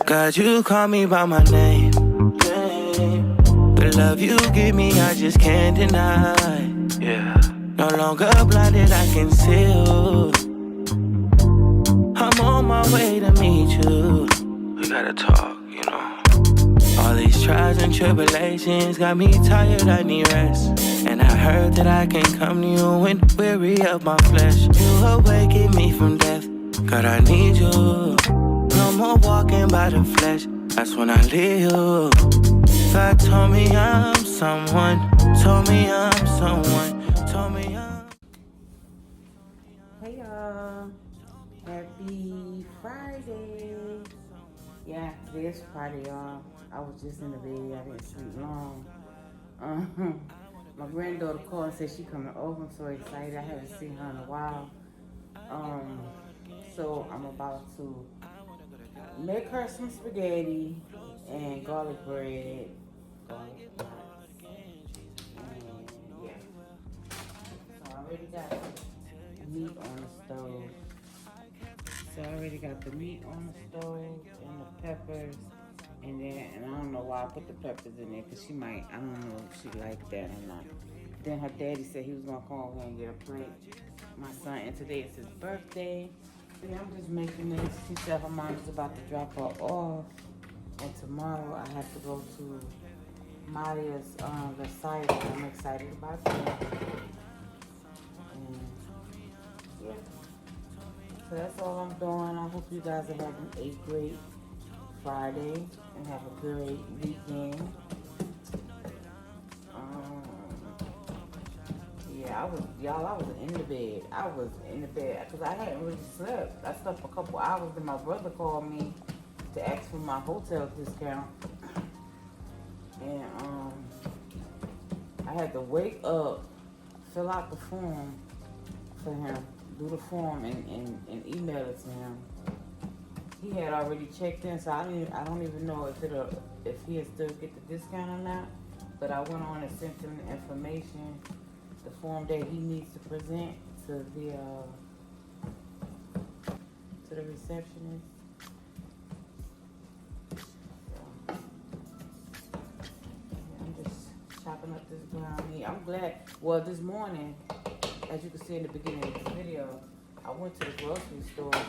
God, you call me by my name. The love you give me, I just can't deny. Yeah. No longer blinded, I can see you. I'm on my way to meet you. We gotta talk, you know. All these trials and tribulations got me tired, I need rest. And I heard that I can come to you when weary of my flesh. You awaken me from death, God, I need you. No more walking by the flesh, that's when I leave you. God told me I'm someone, told me I'm someone, told me I'm... Hey y'all, happy Friday. Yeah, today's Friday, y'all. I was just in the bed, I didn't sleep long. My granddaughter called and said she coming over. I'm so excited. I haven't seen her in a while. So I'm about to make her some spaghetti and garlic bread. Garlic knots. And yeah. So I already got meat on the stove. So I already got the meat on the stove and the peppers. And I don't know why I put the peppers in there, because I don't know if she liked that or not. Then her daddy said he was going to come over and get a plate. My son, and today is his birthday. Yeah, I'm just making this. She said her mom is about to drop her off. And tomorrow I have to go to Maria's recital. I'm excited about that. And yeah. So that's all I'm doing. I hope you guys are having a great Friday and have a great weekend. Yeah, I was in the bed. I was in the bed because I hadn't really slept. I slept for a couple hours. Then my brother called me to ask for my hotel discount, and I had to wake up, fill out the form for him, do the form, and email it to him. He had already checked in, so I don't even know if he'll still get the discount or not. But I went on and sent him the information, the form that he needs to present to the receptionist. So, I'm just chopping up this ground meat. I'm glad. Well, this morning, as you can see in the beginning of the video, I went to the grocery store to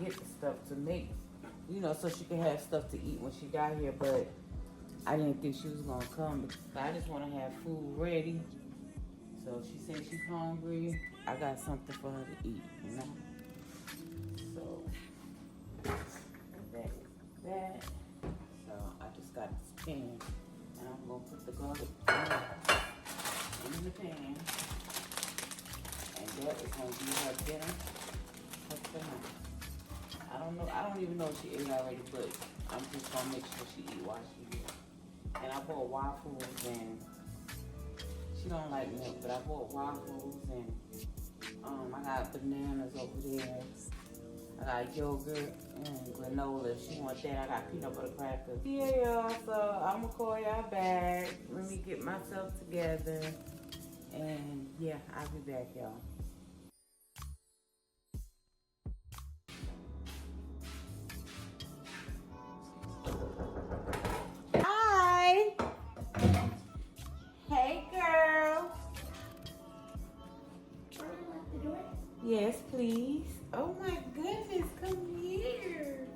get the stuff to make, so she can have stuff to eat when she got here, but I didn't think she was gonna come. But I just want to have food ready. So she said she's hungry. I got something for her to eat, So that is that. So I just got this pan, and I'm gonna put the garlic in the pan, and that is gonna be her dinner for tonight. I don't even know if she ate already, but I'm just gonna make sure she eat while she's here. And I bought waffles, and she don't like milk, but I bought waffles, and I got bananas over there. I got yogurt and granola. If she wants that, I got peanut butter crackers. Yeah, y'all, so I'm gonna call y'all back. Let me get myself together. And yeah, I'll be back, y'all. Hi. Hey, girl. Yes, please. Oh my goodness, come here.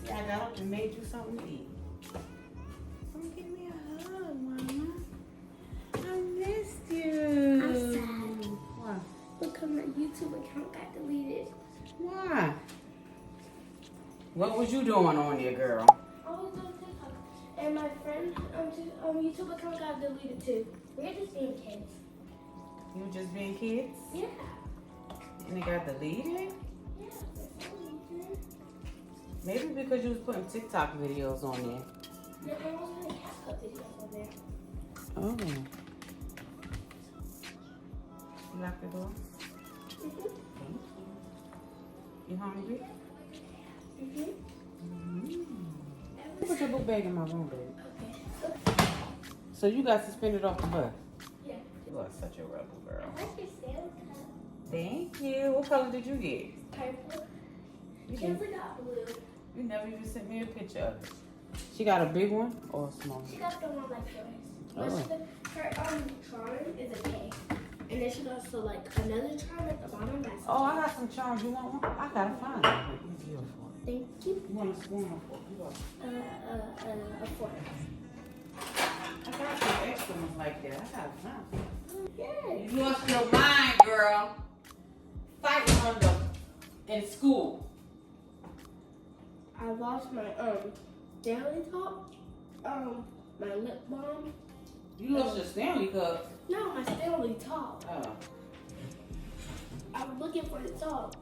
See, I got up and made you something to eat. Come give me a hug, Mama. I missed you. I'm sad. Why? Because my YouTube account got deleted. Why? What was you doing on there, girl? I was doing TikTok, and my friend's YouTube account got deleted too. We're just being kids. You were just being kids? Yeah. And it got deleted? Yeah, for some reason. Maybe because you was putting TikTok videos on there. No, there wasn't any CapCut videos on there. Oh. You lock the door? Mm-hmm. Thank you. You hungry? Mm-hmm. Put your book bag in my room, baby. Okay. So you got suspended off the bus? Yeah. You are such a rebel, girl. I like your Santa. Thank you. What color did you get? Purple. You Kenzie got blue. You never even sent me a picture of it. She got a big one or a small one? She got the one like yours. But Oh. her charm is a K. And then she got also like another charm at the bottom. That's Oh, I got some charms. You want one? I gotta find it. Beautiful. Thank you. You want a spoon or fork? You want? A fork. I got some extra ones like that. I gotta find some. Yes. You lost your mind, girl. Fighting on them in school. I lost my Stanley top, my lip balm. You lost your Stanley cup. No, my Stanley top. Oh. I was looking for the top.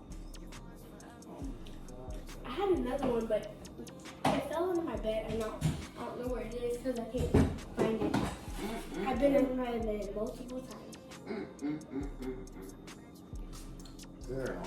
Oh my God. I had another one, but it fell under my bed, and I don't know where it is because I can't find it. I've been in my bed multiple times. Girl.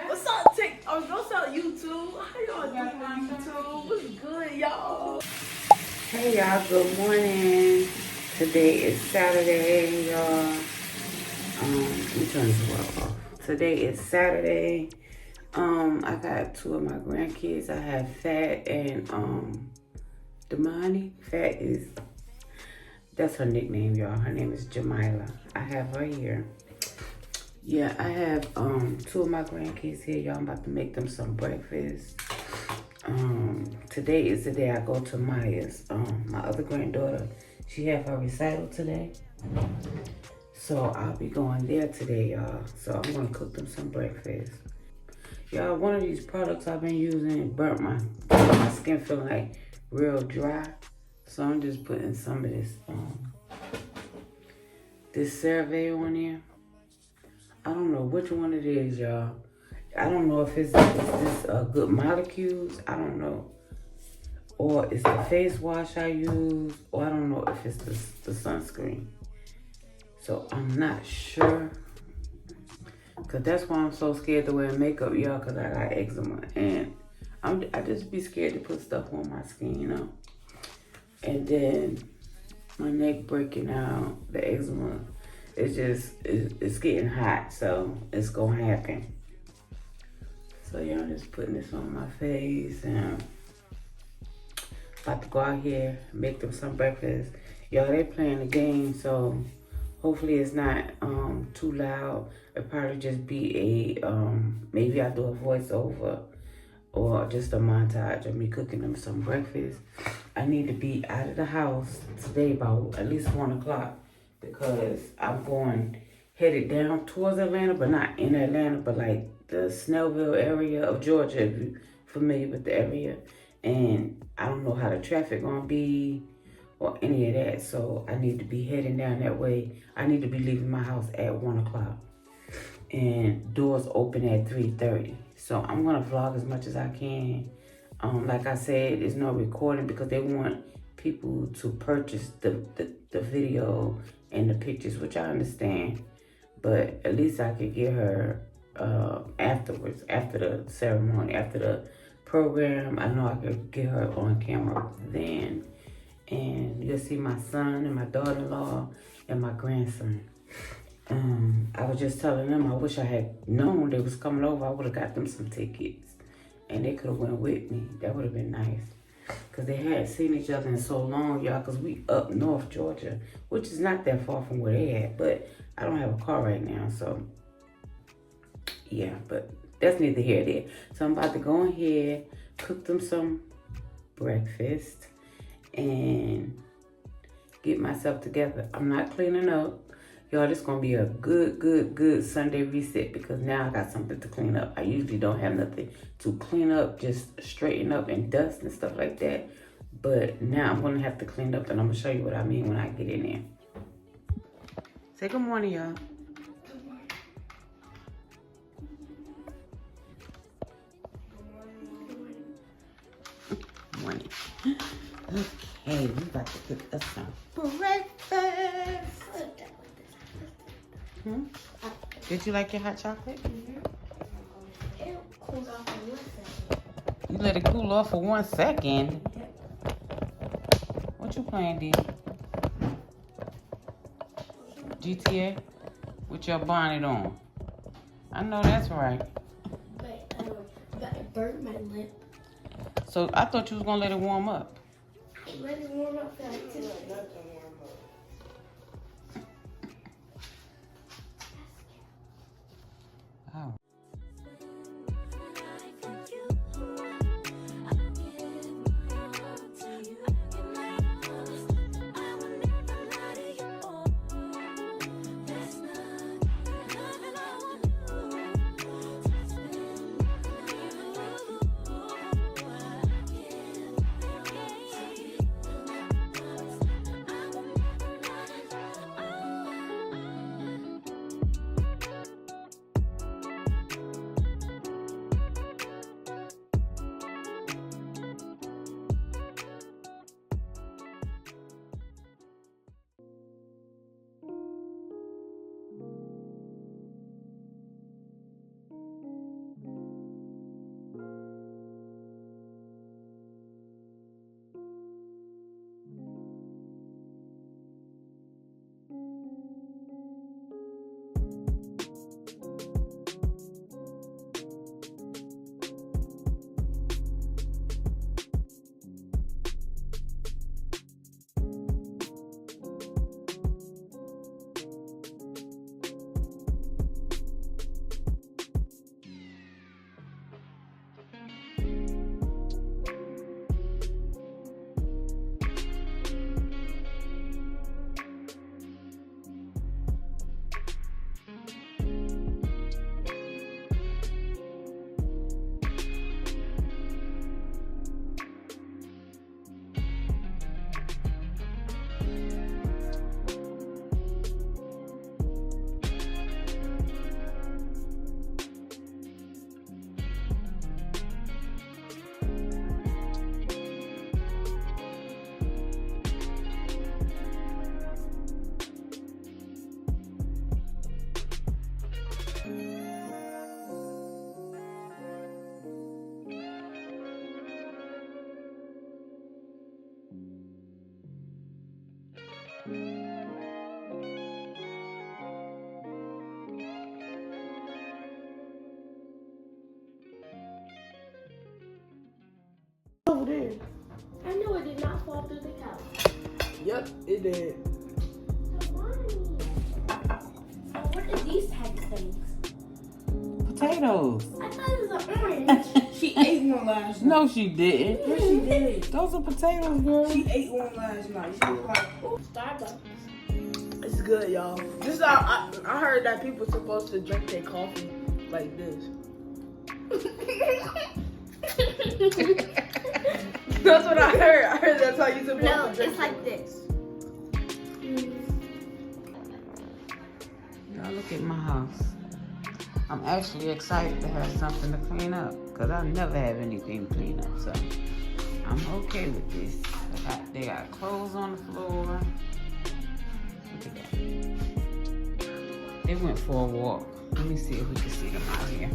What's up, TikTok? What's up, YouTube? How y'all doing on YouTube? What's good, y'all? Hey y'all, good morning. Today is Saturday, y'all. Let me turn this world off. Today is Saturday. I got two of my grandkids. I have Fat and Damani. Fat is, that's her nickname, y'all. Her name is Jamila. I have her here. Yeah, I have two of my grandkids here, y'all. I'm about to make them some breakfast. Today is the day I go to Maya's. My other granddaughter, she have her recital today. So I'll be going there today, y'all. So I'm gonna cook them some breakfast. Y'all, one of these products I've been using burnt my skin feeling like real dry. So I'm just putting some of this CeraVe on there. I don't know which one it is, y'all. I don't know if it's this good molecules. I don't know. Or it's the face wash I use. Or I don't know if it's the sunscreen. So I'm not sure. Because that's why I'm so scared to wear makeup, y'all. Because I got eczema. And I just be scared to put stuff on my skin, you know. And then my neck breaking out. The eczema. It's getting hot, so it's gonna happen. So y'all, I'm just putting this on my face and about to go out here, make them some breakfast. Y'all, they playing the game, so hopefully it's not too loud. It'll probably just be a, maybe I'll do a voiceover or just a montage of me cooking them some breakfast. I need to be out of the house today about at least 1 o'clock. Because I'm headed down towards Atlanta, but not in Atlanta, but like the Snellville area of Georgia, if you're familiar with the area. And I don't know how the traffic gonna be or any of that. So I need to be heading down that way. I need to be leaving my house at 1 o'clock. And doors open at 3:30. So I'm gonna vlog as much as I can. Like I said, there's no recording because they want people to purchase the video and the pictures, which I understand, but at least I could get her afterwards, after the ceremony, after the program. I know I could get her on camera then, and you'll see my son and my daughter-in-law and my grandson. I was just telling them I wish I had known they was coming over. I would have got them some tickets, and they could have went with me. That would have been nice. Because they hadn't seen each other in so long, y'all, because we up north Georgia, which is not that far from where they at, but I don't have a car right now, so yeah, but that's neither here nor there. So I'm about to go in here, cook them some breakfast, and get myself together. I'm not cleaning up. Y'all, this gonna be a good Sunday reset because now I got something to clean up. I usually don't have nothing to clean up, just straighten up and dust and stuff like that. But now I'm gonna have to clean up, and I'm gonna show you what I mean when I get in there. Say good morning, y'all. morning. Okay, we about to cook us some breakfast. Did you like your hot chocolate? It cools off in 1 second. You let it cool off for 1 second. What you playing, D? GTA? With your bonnet on. I know that's right. But it burnt my lip. So I thought you was gonna let it warm up. Let it warm up for like 2 minutes. Oh. Over there. I know it did not fall through the couch. Yep, it did. So what are these type of things? Potatoes. I thought it was an orange. She ate one last night. No, she didn't. Yes, she did. Those are potatoes, girl. She ate one last night. She was like, oh. Starbucks. It's good, y'all. This is how I heard that people supposed to drink their coffee like this. That's what I heard. I heard that's how you supposed No, to drink. it's like this. Y'all look at my house. I'm actually excited to have something to clean up because I never have anything to clean up, so I'm okay with this. They got clothes on the floor. Look at that. They went for a walk. Let me see if we can see them out here.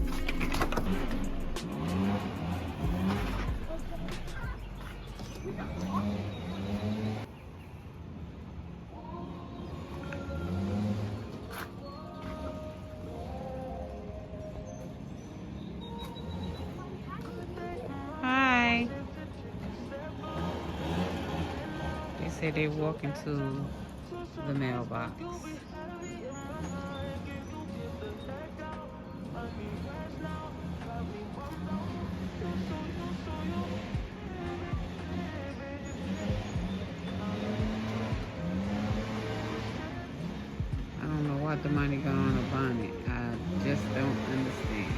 Hi. They say they walk into the mailbox. I don't know what the money got on the bonnet. I just don't understand.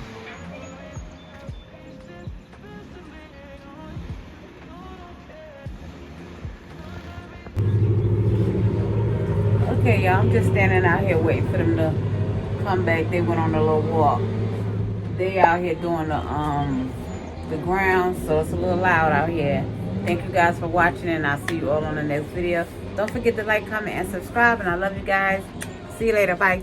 Okay, y'all, I'm just standing out here waiting for them to come back. They went on a little walk. They out here doing the ground, so it's a little loud out here. Thank you guys for watching, and I'll see you all on the next video. Don't forget to like, comment, and subscribe, and I love you guys. See you later. Bye.